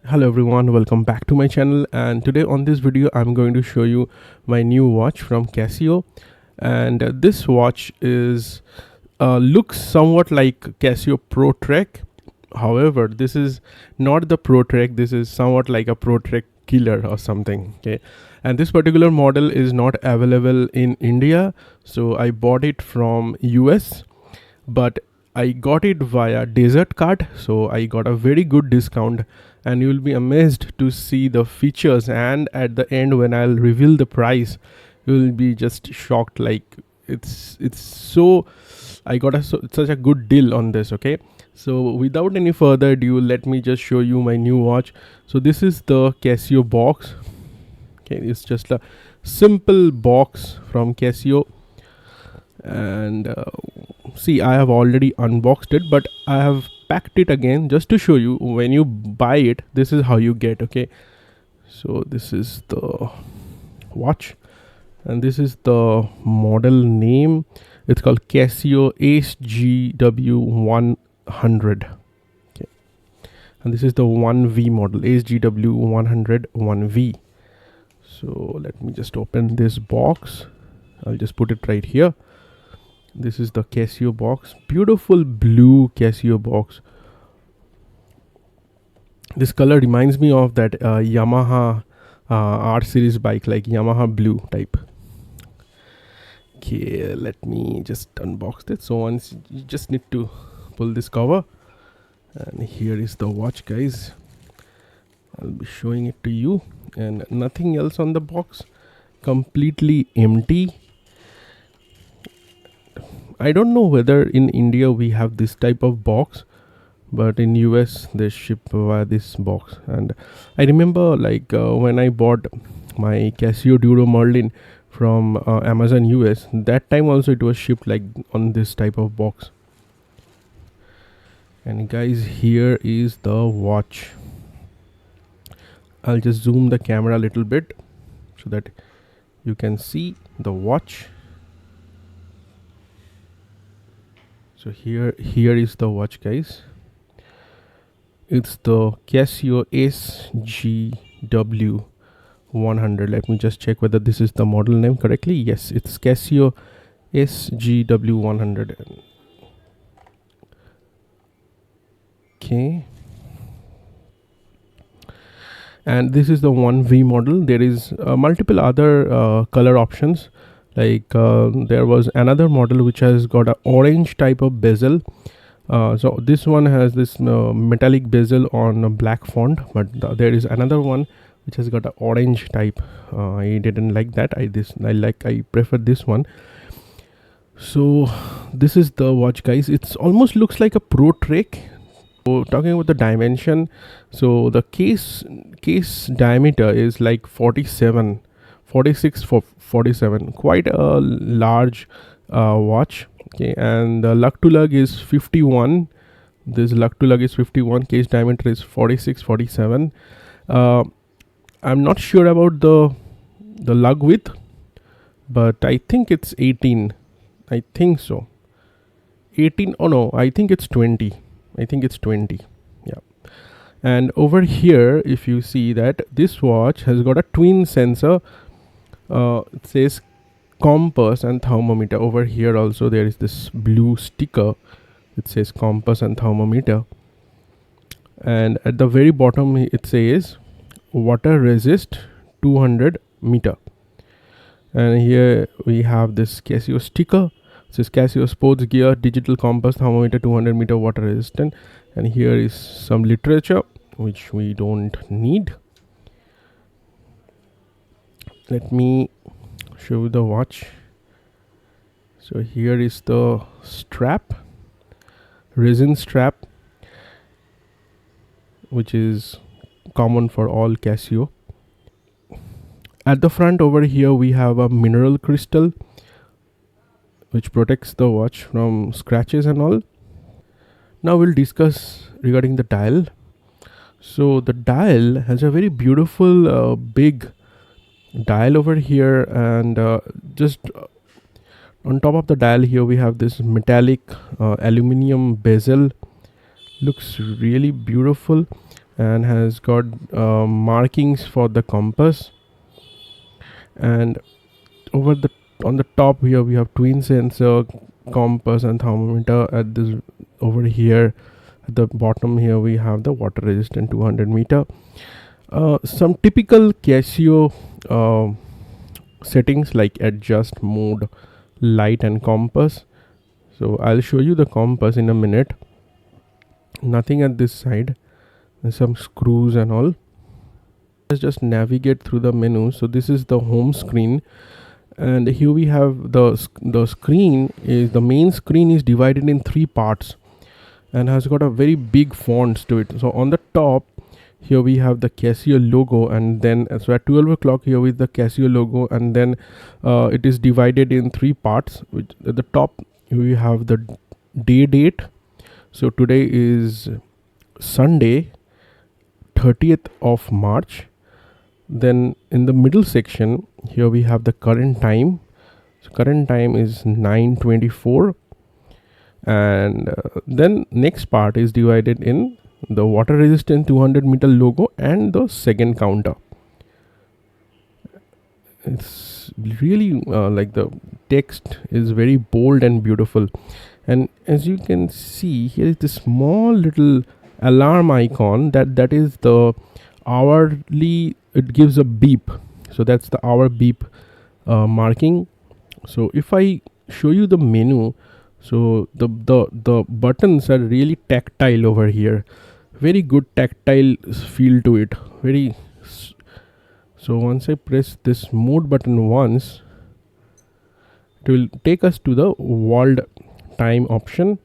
Hello everyone, welcome back to my channel, and today on this video I'm going to show you my new watch from Casio. And this watch is looks somewhat like Casio Protrek. However, this is not the Protrek. This is somewhat like a Protrek killer or something. Okay, and this particular model is not available in India, so I bought it from US, but I got it via Desert Card, so I got a very good discount. And you will be amazed to see the features, and at the end when I'll reveal the price, you will be just shocked. Like it's so I got such a good deal on this. Okay, so without any further ado, let me just show you my new watch. So this is the Casio box. Okay, it's just a simple box from Casio, and see, I have already unboxed it, but I have packed it again just to show you. When you buy it, this is how you get. Okay, so this is the watch, and this is the model name. It's called Casio SGW 100. Okay, and this is the 1V model, SGW 100 1V. So let me just open this box. I'll just put it right here. This is the Casio box, beautiful blue Casio box. This color reminds me of that Yamaha R series bike, like Yamaha blue type. Okay, let me just unbox it. So once you just need to pull this cover, and here is the watch, guys. I'll be showing it to you, and nothing else on the box, completely empty. I don't know whether in India we have this type of box, but in US they ship via this box. And I remember, like when I bought my Casio Duro Merlin from Amazon US, that time also it was shipped like on this type of box. And guys, here is the watch. I'll just zoom the camera a little bit so that you can see the watch. So here is the watch, guys. It's the Casio SGW 100. Let me just check whether this is the model name correctly. Yes, it's Casio SGW 100. Okay, and this is the 1V model. There is multiple other color options. Like there was another model which has got a orange type of bezel. So this one has this metallic bezel on a black font, but there is another one which has got an orange type. I didn't like that. I prefer this one. So this is the watch, guys. It's almost looks like a Protrek. So talking about the dimension, so the case diameter is like 47, 46 for 47, quite a large watch. Okay, and the lug to lug is 51. This lug to lug is 51. Case diameter is 46, 47. I'm not sure about the lug width, but I think it's 18. I think so. 18. Oh no, I think it's 20. I think it's 20. Yeah. And over here, if you see that this watch has got a twin sensor. It says compass and thermometer. Over here also there is this blue sticker. It says compass and thermometer. And at the very bottom it says water resist 200 meter. And here we have this Casio sticker. It says Casio sports gear, digital compass, thermometer, 200 meter, water resistant. And here is some literature which we don't need. Let me show the watch. So here is the strap, resin strap, which is common for all Casio. At the front over here we have a mineral crystal which protects the watch from scratches and all. Now we'll discuss regarding the dial. So the dial has a very beautiful big dial over here, and just on top of the dial here we have this metallic aluminum bezel. Looks really beautiful. and has got markings for the compass. And over the on the top here we have twin sensor, compass and thermometer. At this over here at the bottom here we have the water resistant 200 meter. Some typical Casio settings like adjust, mode, light and compass. So I'll show you the compass in a minute. Nothing at this side. There's some screws and all. Let's just navigate through the menu. So this is the home screen, and here we have the screen is the main screen is divided in three parts and has got a very big fonts to it. So on the top here we have the Casio logo, and then so at 12 o'clock here with the Casio logo, and then it is divided in three parts. Which at the top we have the date. So today is Sunday, 30th of March. Then in the middle section here we have the current time. So current time is 9:24, and then next part is divided in the water resistant 200 meter logo and the second counter. It's really like the text is very bold and beautiful, and as you can see here is this small little alarm icon that is the hourly. It gives a beep, so that's the hour beep marking. So if I show you the menu, so the buttons are really tactile over here, very good tactile feel to it, very so once I press this mode button once, it will take us to the world time option.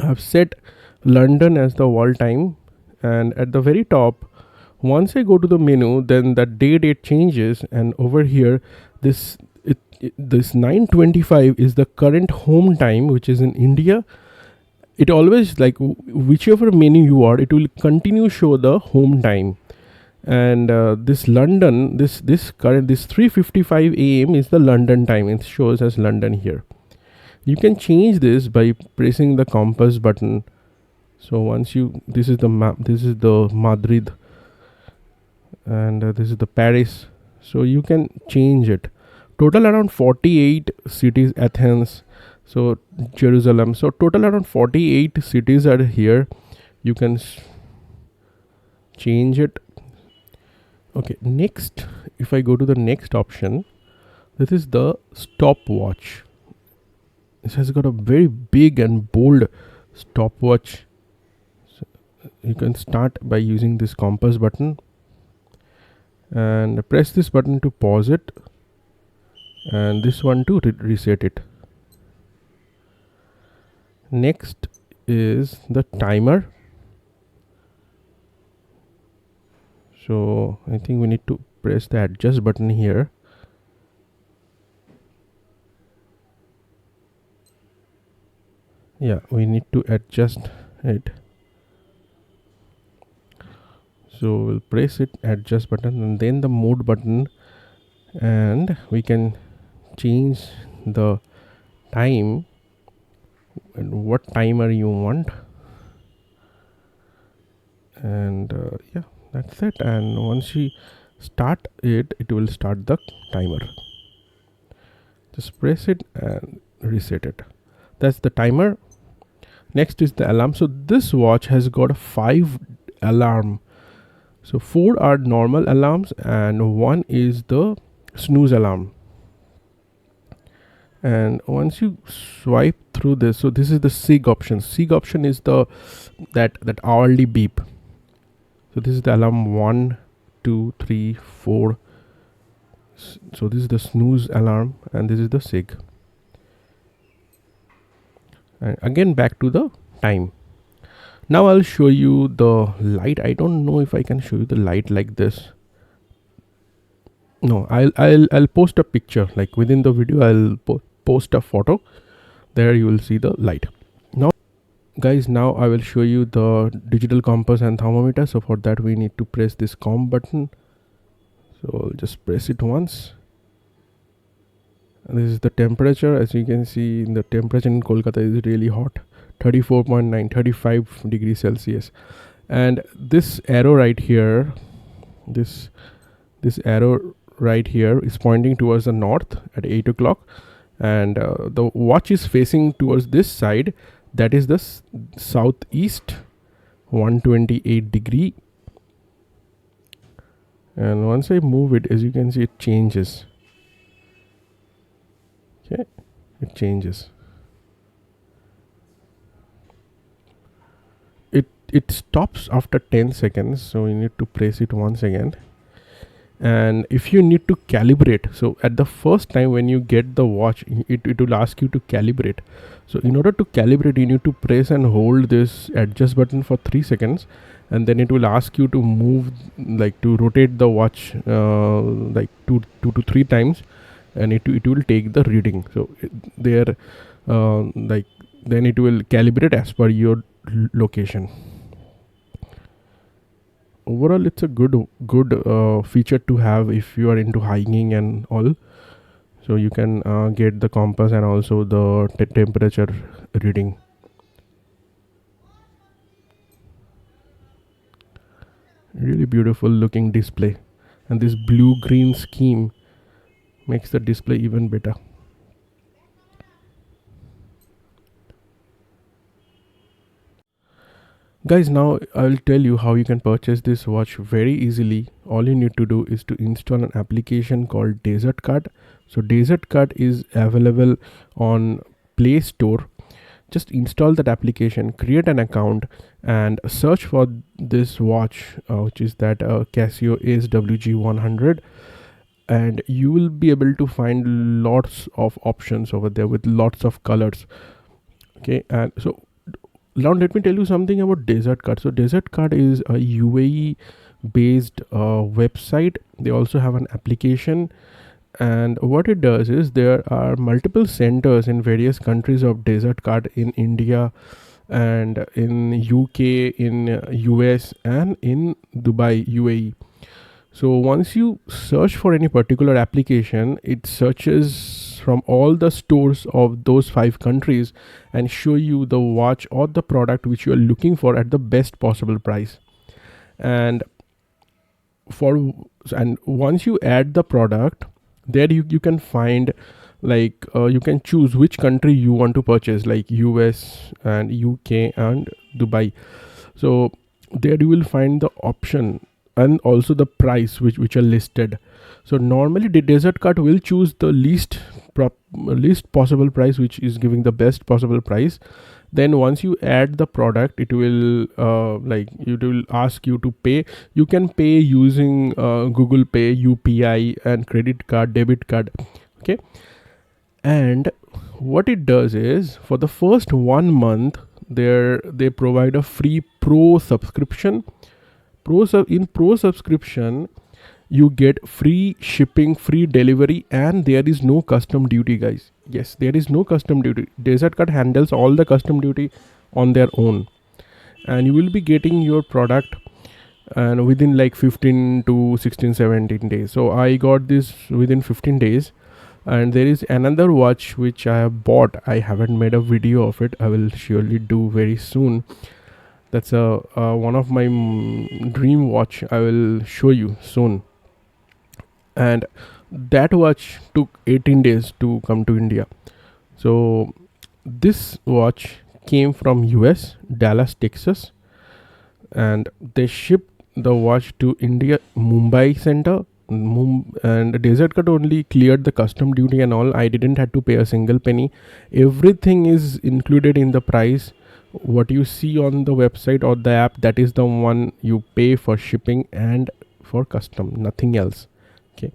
I have set London as the world time, and at the very top once I go to the menu, then the date changes, and over here this this 9:25 is the current home time, which is in India. It always like whichever menu you are, it will continue show the home time. And this London, this current this 3:55 a.m. is the London time. It shows as London here. You can change this by pressing the compass button. So once you this is the map, this is the Madrid, and this is the Paris. So you can change it. Total around 48 cities, Athens, so Jerusalem. So total around 48 cities are here. You can change it. Okay, next if I go to the next option, this is the stopwatch. This has got a very big and bold stopwatch. So you can start by using this compass button and press this button to pause it, and this one to reset it. Next is the timer. So I think we need to press the adjust button here. Yeah, we need to adjust it. So we'll press it adjust button and then the mode button, and we can change the time and what timer you want. And yeah, that's it. And once you start it, it will start the timer. Just press it and reset it. That's the timer. Next is the alarm. So this watch has got 5 alarm. So 4 are normal alarms and 1 is the snooze alarm. And once you swipe through this, so this is the SIG option. SIG option is the that hourly beep. So this is the alarm 1, 2, 3, 4. So this is the snooze alarm and this is the SIG. And again back to the time. Now I'll show you the light. I don't know if I can show you the light like this. No, I'll post a picture, like within the video I'll post a photo. There you will see the light. Now guys, now I will show you the digital compass and thermometer. So for that we need to press this comp button. So I'll just press it once. And this is the temperature. As you can see, the temperature in Kolkata is really hot, 34.9, 35 degrees Celsius. And this arrow right here, this arrow right here is pointing towards the north at 8 o'clock, and the watch is facing towards this side, that is the southeast 128 degree. And once I move it, as you can see, it changes. Okay, it changes. It stops after 10 seconds, so you need to press it once again. And if you need to calibrate, so at the first time when you get the watch, it will ask you to calibrate. So in order to calibrate, you need to press and hold this adjust button for 3 seconds, and then it will ask you to move, like to rotate the watch like two to three times, and it will take the reading. So there like then it will calibrate as per your location. Overall, it's a good feature to have if you are into hiking and all. So you can get the compass and also the temperature reading. Really beautiful looking display, and this blue green scheme makes the display even better. Guys, now I'll tell you how you can purchase this watch very easily. All you need to do is to install an application called Desert Card. So Desert Card is available on Play Store. Just install that application, create an account, and search for this watch, which is that Casio SGW 100, and you will be able to find lots of options over there with lots of colors. Okay, and so now let me tell you something about Desert Card. So Desert Card is a UAE based website. They also have an application, and what it does is there are multiple centers in various countries of Desert Card, in India and in UK, in US, and in Dubai, UAE. So once you search for any particular application, it searches from all the stores of those 5 countries and show you the watch or the product which you are looking for at the best possible price. And once you add the product, there you can find, like you can choose which country you want to purchase, like US and UK and Dubai. So there you will find the option and also the price which are listed. So normally the Desert Card will choose the least possible price, which is giving the best possible price. Then once you add the product, it will it will ask you to pay. You can pay using Google Pay, UPI, and credit card, debit card. Okay, and what it does is, for the first 1 month, they provide a free pro subscription. In pro subscription, you get free shipping, free delivery, and there is no custom duty, guys. Yes, there is no custom duty. Desert Card handles all the custom duty on their own, and you will be getting your product and within like 15 to 16, 17 days. So I got this within 15 days. And there is another watch which I have bought. I haven't made a video of it. I will surely do very soon. That's one of my dream watch. I will show you soon. And that watch took 18 days to come to India. So this watch came from US, Dallas, Texas, and they shipped the watch to India, Mumbai center. And Desert Card only cleared the custom duty and all. I didn't have to pay a single penny. Everything is included in the price. What you see on the website or the app, that is the one you pay for shipping and for custom, nothing else. Okay,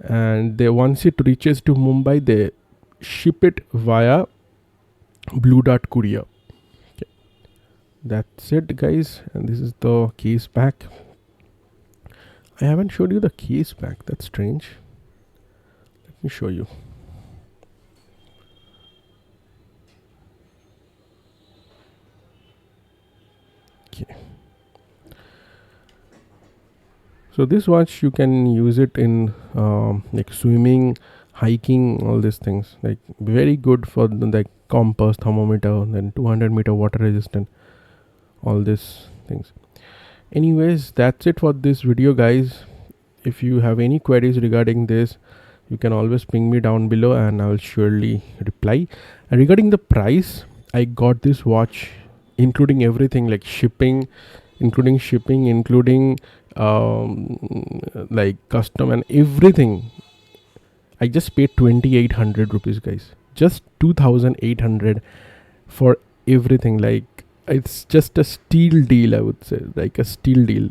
and once it reaches to Mumbai, they ship it via Blue Dart courier. Okay, that's it, guys. And this is the case back. I haven't showed you the case back. That's strange. Let me show you. Okay. So this watch, you can use it in like swimming, hiking, all these things. Like very good for the compass, thermometer, then 200-meter water resistant, all these things. Anyways, that's it for this video, guys. If you have any queries regarding this, you can always ping me down below and I will surely reply. And regarding the price, I got this watch including everything, like shipping, including like custom and everything. I just paid 2800 rupees, guys. Just 2800 for everything. Like, it's just a steal deal, I would say, like a steal deal.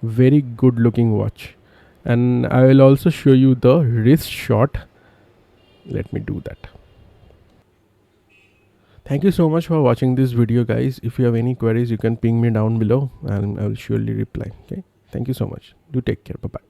Very good looking watch. And I will also show you the wrist shot. Let me do that. Thank you so much for watching this video, guys. If you have any queries, you can ping me down below and I will surely reply. Okay, thank you so much. Do take care. Bye bye.